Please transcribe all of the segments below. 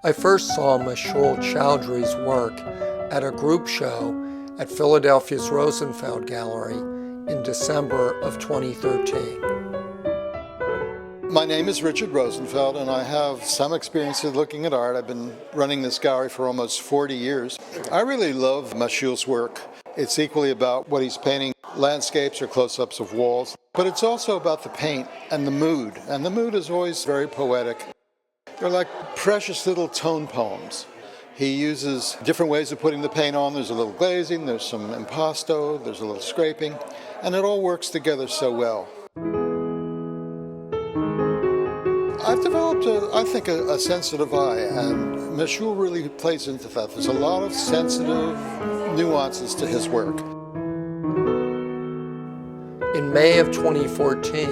I first saw Mashiul Chowdhury's work at a group show at Philadelphia's Rosenfeld Gallery in December of 2013. My name is Richard Rosenfeld, and I have some experience with looking at art. I've been running this gallery for almost 40 years. I really love Mashiul's work. It's equally about what he's painting, landscapes or close-ups of walls, but it's also about the paint and the mood is always very poetic. They're like precious little tone poems. He uses different ways of putting the paint on. There's a little glazing, there's some impasto, there's a little scraping, and it all works together so well. I've developed, I think, a sensitive eye, and Mashiul really plays into that. There's a lot of sensitive nuances to his work. In May of 2014,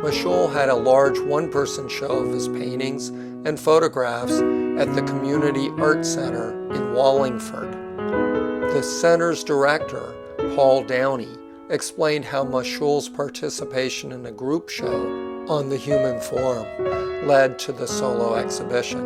Mashiul had a large one-person show of his paintings and photographs at the Community Art Center in Wallingford. The center's director, Paul Downey, explained how Mashiul's participation in a group show on the Human Forum led to the solo exhibition.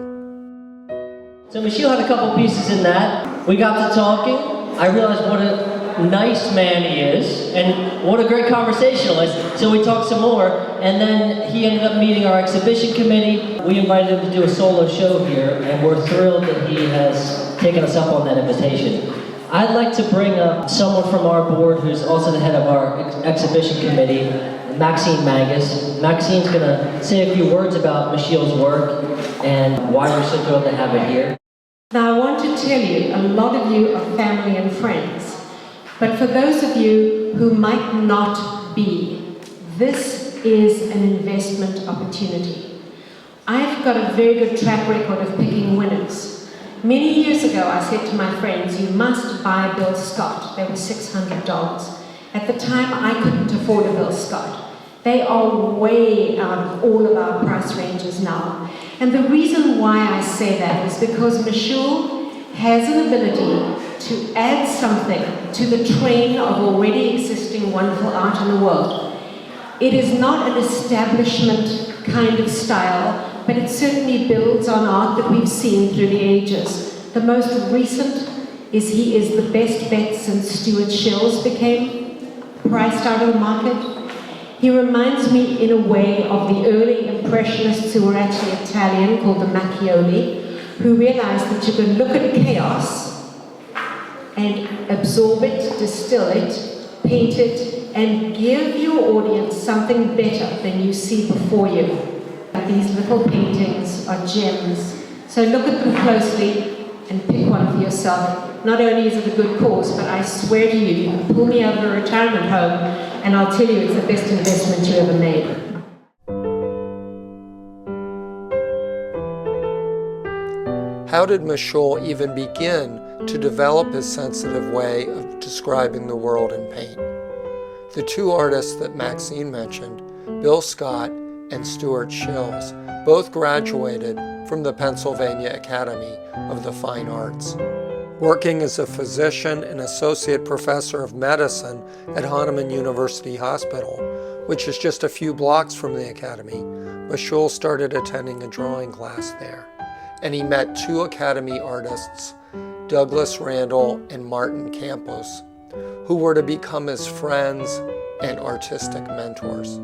So Mashiul had a couple pieces in that. We got to talking. I realized what a nice man he is, and what a great conversationalist. So we talked some more, and then he ended up meeting our exhibition committee. We invited him to do a solo show here, and we're thrilled that he has taken us up on that invitation. I'd like to bring up someone from our board who's also the head of our exhibition committee, Maxine Magus. Maxine's going to say a few words about Mashiul's work and why we're so thrilled to have it here. Now I want to tell you, a lot of you are family and friends, but for those of you who might not be, this is an investment opportunity. I've got a very good track record of picking winners. Many years ago I said to my friends, you must buy Bill Scott. They were $600. At the time I couldn't afford a Bill Scott. They are way out of all of our price ranges now. And the reason why I say that is because Mashiul has an ability to add something to the train of already existing wonderful art in the world. It is not an establishment kind of style, but it certainly builds on art that we've seen through the ages. The most recent is he is the best bet since Stuart Shills became priced out of the market. He reminds me in a way of the early Impressionists who were actually Italian, called the Macchioli, who realized that you could look at chaos and absorb it, distill it, paint it, and give your audience something better than you see before you. These little paintings are gems. So look at them closely and pick one for yourself. Not only is it a good cause, but I swear to you, you can pull me out of a retirement home and I'll tell you it's the best investment you ever made. How did Mashiul even begin to develop his sensitive way of describing the world in paint? The two artists that Maxine mentioned, Bill Scott and Stuart Shills, both graduated from the Pennsylvania Academy of the Fine Arts. Working as a physician and associate professor of medicine at Hahneman University Hospital, which is just a few blocks from the academy, Mashiul started attending a drawing class there. And he met two Academy artists, Douglas Randall and Martin Campos, who were to become his friends and artistic mentors.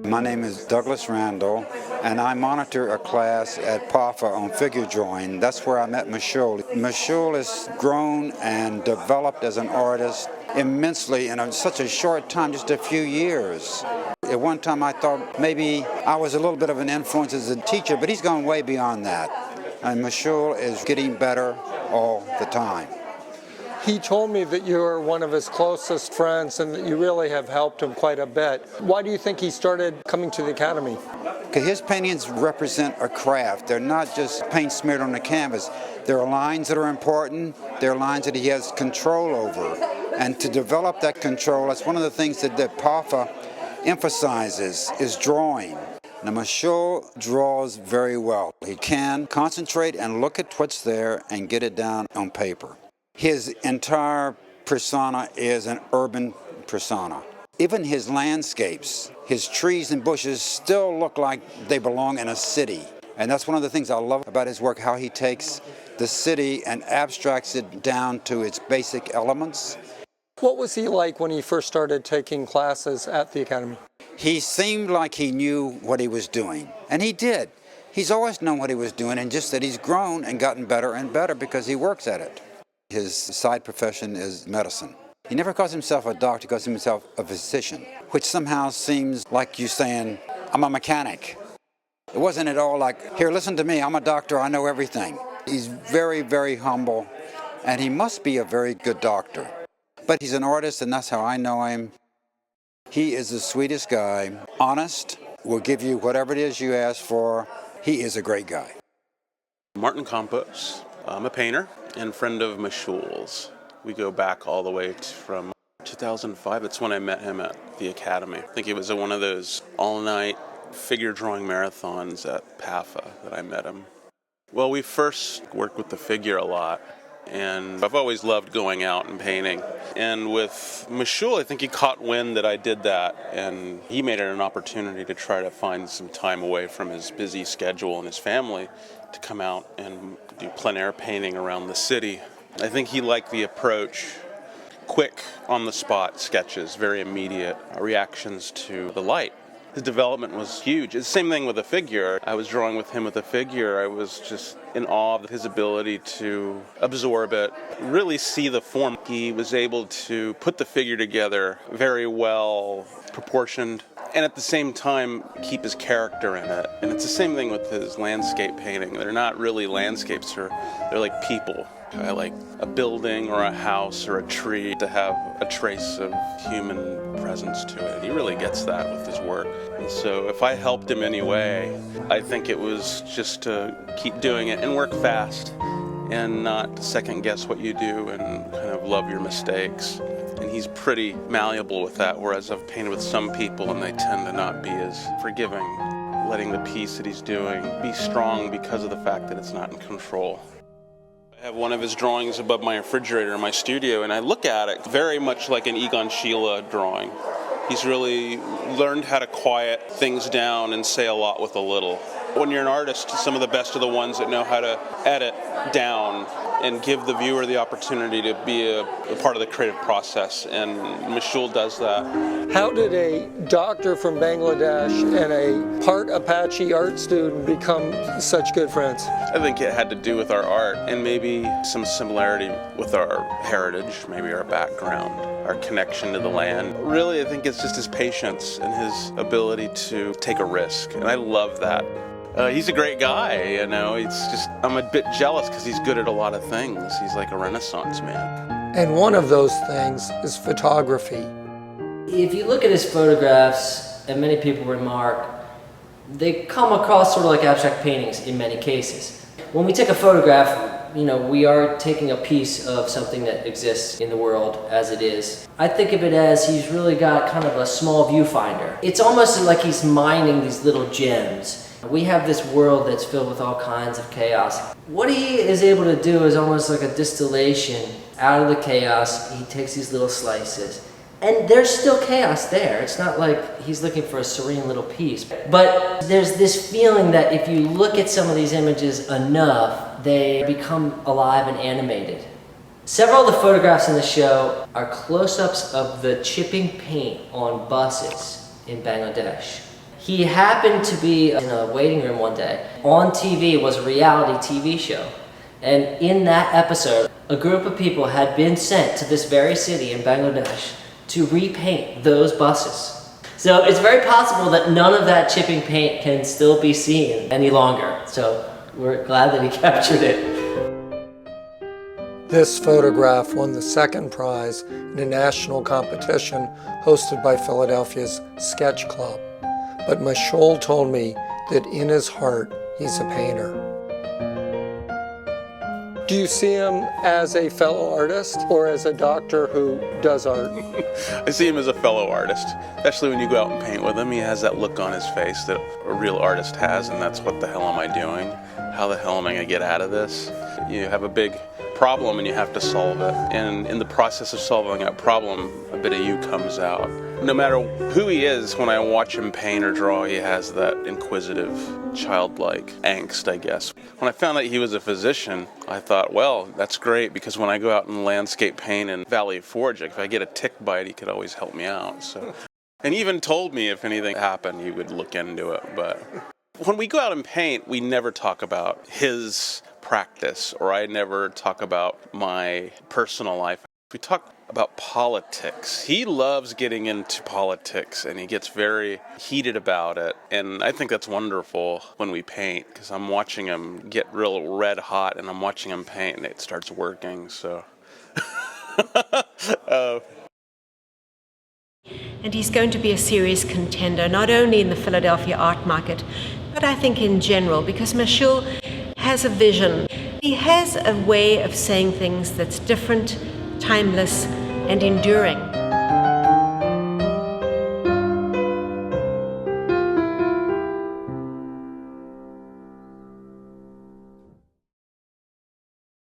My name is Douglas Randall, and I monitor a class at PAFA on figure drawing. That's where I met Mashiul. Mashiul has grown and developed as an artist immensely in such a short time, just a few years. At one time I thought maybe I was a little bit of an influence as a teacher, but he's gone way beyond that. And Mashiul is getting better all the time. He told me that you are one of his closest friends and that you really have helped him quite a bit. Why do you think he started coming to the Academy? Because his paintings represent a craft. They're not just paint smeared on the canvas. There are lines that are important. There are lines that he has control over. And to develop that control, that's one of the things that PAFA emphasizes, is drawing. Now, Mashiul draws very well. He can concentrate and look at what's there and get it down on paper. His entire persona is an urban persona. Even his landscapes, his trees and bushes still look like they belong in a city. And that's one of the things I love about his work, how he takes the city and abstracts it down to its basic elements. What was he like when he first started taking classes at the Academy? He seemed like he knew what he was doing, and he did. He's always known what he was doing, and just that he's grown and gotten better and better because he works at it. His side profession is medicine. He never calls himself a doctor, he calls himself a physician, which somehow seems like you saying, I'm a mechanic. It wasn't at all like, here, listen to me, I'm a doctor, I know everything. He's very, very humble, and he must be a very good doctor. But he's an artist, and that's how I know him. He is the sweetest guy, honest, will give you whatever it is you ask for. He is a great guy. Martin Campos. I'm a painter and friend of Mashiul's. We go back all the way from 2005. That's when I met him at the Academy. I think it was at one of those all-night figure drawing marathons at PAFA that I met him. Well, we first worked with the figure a lot, and I've always loved going out and painting. And with Mashiul, I think he caught wind that I did that, and he made it an opportunity to try to find some time away from his busy schedule and his family to come out and do plein air painting around the city. I think he liked the approach, quick, on-the-spot sketches, very immediate reactions to the light. His development was huge. It's the same thing with a figure. I was drawing with him with a figure. I was just in awe of his ability to absorb it, really see the form. He was able to put the figure together very well proportioned, and at the same time keep his character in it. And it's the same thing with his landscape painting. They're not really landscapes, they're like people. I like a building or a house or a tree to have a trace of human presence to it. He really gets that with his work. And so if I helped him any way, I think it was just to keep doing it and work fast and not second guess what you do and kind of love your mistakes. And he's pretty malleable with that, whereas I've painted with some people and they tend to not be as forgiving, letting the piece that he's doing be strong because of the fact that it's not in control. I have one of his drawings above my refrigerator in my studio, and I look at it very much like an Egon Schiele drawing. He's really learned how to quiet things down and say a lot with a little. When you're an artist, some of the best are the ones that know how to edit down and give the viewer the opportunity to be a part of the creative process, and Mashiul does that. How did a doctor from Bangladesh and a part Apache art student become such good friends? I think it had to do with our art and maybe some similarity with our heritage, maybe our background, our connection to the land. Really, I think it's just his patience and his ability to take a risk, and I love that. He's a great guy, you know. It's just, I'm a bit jealous because he's good at a lot of things. He's like a Renaissance man. And one of those things is photography. If you look at his photographs, and many people remark, they come across sort of like abstract paintings in many cases. When we take a photograph, you know, we are taking a piece of something that exists in the world as it is. I think of it as he's really got kind of a small viewfinder. It's almost like he's mining these little gems. We have this world that's filled with all kinds of chaos. What he is able to do is almost like a distillation out of the chaos. He takes these little slices, and there's still chaos there. It's not like he's looking for a serene little piece. But there's this feeling that if you look at some of these images enough, they become alive and animated. Several of the photographs in the show are close-ups of the chipping paint on buses in Bangladesh. He happened to be in a waiting room one day. On TV was a reality TV show. And in that episode, a group of people had been sent to this very city in Bangladesh to repaint those buses. So it's very possible that none of that chipping paint can still be seen any longer. So we're glad that he captured it. This photograph won the second prize in a national competition hosted by Philadelphia's Sketch Club. But Mashiul told me that in his heart, he's a painter. Do you see him as a fellow artist or as a doctor who does art? I see him as a fellow artist, especially when you go out and paint with him. He has that look on his face that a real artist has, and that's what the hell am I doing? How the hell am I going to get out of this? You have a big problem and you have to solve it. And in the process of solving that problem, a bit of you comes out. No matter who he is, when I watch him paint or draw, he has that inquisitive, childlike angst, I guess. When I found out he was a physician, I thought, well, that's great, because when I go out and landscape paint in Valley Forge, if I get a tick bite, he could always help me out. So, and he even told me if anything happened, he would look into it. But when we go out and paint, we never talk about his practice, or I never talk about my personal life. We talk about politics. He loves getting into politics, and he gets very heated about it. And I think that's wonderful when we paint, because I'm watching him get real red hot, and I'm watching him paint, and it starts working. So, And he's going to be a serious contender, not only in the Philadelphia art market, but I think in general, because Mashiul has a vision. He has a way of saying things that's different, timeless, and enduring.